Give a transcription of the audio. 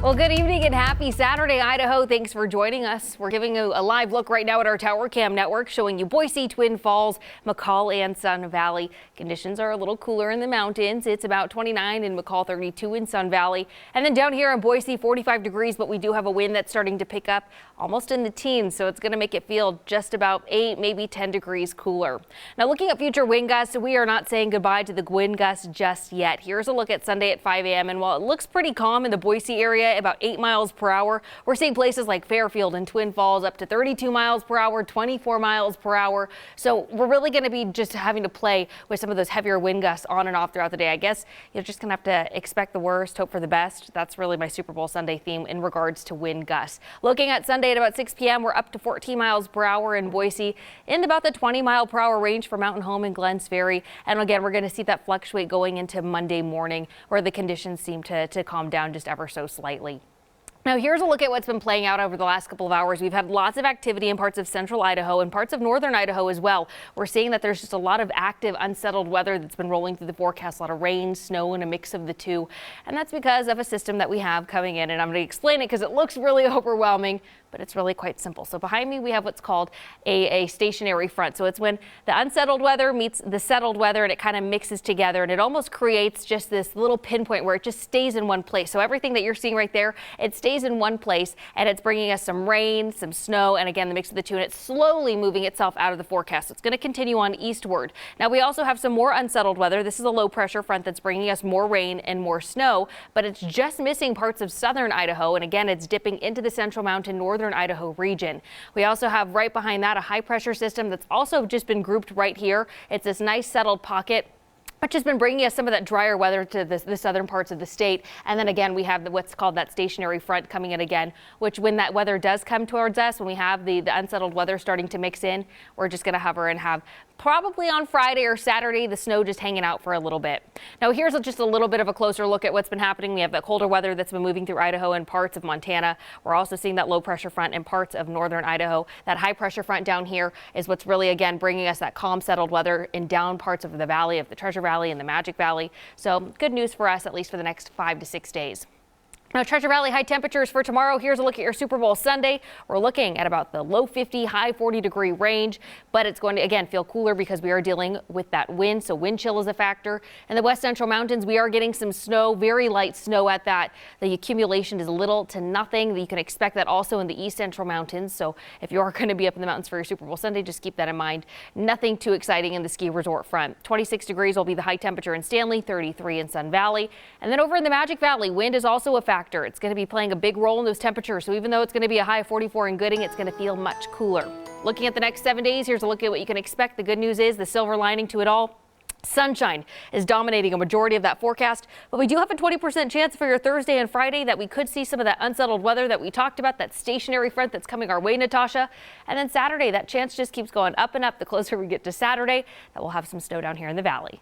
Well, good evening and happy Saturday, Idaho. Thanks for joining us. We're giving you a live look right now at our Tower Cam network, showing you Boise, Twin Falls, McCall, and Sun Valley. Conditions are a little cooler in the mountains. It's about 29 in McCall, 32 in Sun Valley. And then down here in Boise, 45 degrees, but we do have a wind that's starting to pick up almost in the teens. So it's going to make it feel just about 8, maybe 10 degrees cooler. Now, looking at future wind gusts, we are not saying goodbye to the wind gusts just yet. Here's a look at Sunday at 5 a.m. And while it looks pretty calm in the Boise area, about 8 miles per hour. We're seeing places like Fairfield and Twin Falls up to 32 miles per hour, 24 miles per hour. So we're really going to be just having to play with some of those heavier wind gusts on and off throughout the day. I guess you're just going to have to expect the worst, hope for the best. That's really my Super Bowl Sunday theme in regards to wind gusts. Looking at Sunday at about 6 p.m., we're up to 14 miles per hour in Boise, in about the 20 mile per hour range for Mountain Home and Glens Ferry. And again, we're going to see that fluctuate going into Monday morning, where the conditions seem to calm down just ever so slightly. Now, here's a look at what's been playing out over the last couple of hours. We've had lots of activity in parts of central Idaho and parts of northern Idaho as well. We're seeing that there's just a lot of active, unsettled weather that's been rolling through the forecast, a lot of rain, snow, and a mix of the two. And that's because of a system that we have coming in. And I'm going to explain it because it looks really overwhelming, but it's really quite simple. So behind me, we have what's called a stationary front. So it's when the unsettled weather meets the settled weather, and it kind of mixes together, and it almost creates just this little pinpoint where it just stays in one place. So everything that you're seeing right there, it stays in one place, and it's bringing us some rain, some snow, and again, the mix of the two, and it's slowly moving itself out of the forecast. It's going to continue on eastward. Now, we also have some more unsettled weather. This is a low pressure front that's bringing us more rain and more snow, but it's just missing parts of southern Idaho, and again, it's dipping into the central mountain northern Idaho region. We also have right behind that a high pressure system that's also just been grouped right here. It's this nice settled pocket, which has been bringing us some of that drier weather to the southern parts of the state. And then again, we have what's called that stationary front coming in again, which when that weather does come towards us, when we have the unsettled weather starting to mix in, we're just going to hover and have probably on Friday or Saturday, the snow just hanging out for a little bit. Now, here's just a little bit of a closer look at what's been happening. We have that colder weather that's been moving through Idaho and parts of Montana. We're also seeing that low pressure front in parts of northern Idaho. That high pressure front down here is what's really, again, bringing us that calm, settled weather in down parts of the valley of the Treasure Valley and the Magic Valley. So good news for us, at least for the next 5 to 6 days. Now, Treasure Valley high temperatures for tomorrow. Here's a look at your Super Bowl Sunday. We're looking at about the low 50, high 40 degree range, but it's going to, again, feel cooler because we are dealing with that wind. So wind chill is a factor. In the west central mountains, we are getting some snow, very light snow at that. The accumulation is little to nothing. You can expect that also in the east central mountains. So if you are going to be up in the mountains for your Super Bowl Sunday, just keep that in mind. Nothing too exciting in the ski resort front. 26 degrees will be the high temperature in Stanley, 33 in Sun Valley. And then over in the Magic Valley, wind is also a factor. It's going to be playing a big role in those temperatures. So even though it's going to be a high of 44 in Gooding, it's going to feel much cooler. Looking at the next 7 days, here's a look at what you can expect. The good news is the silver lining to it all. Sunshine is dominating a majority of that forecast, but we do have a 20% chance for your Thursday and Friday that we could see some of that unsettled weather that we talked about, that stationary front that's coming our way, Natasha. And then Saturday, that chance just keeps going up and up the closer we get to Saturday, that we'll have some snow down here in the valley.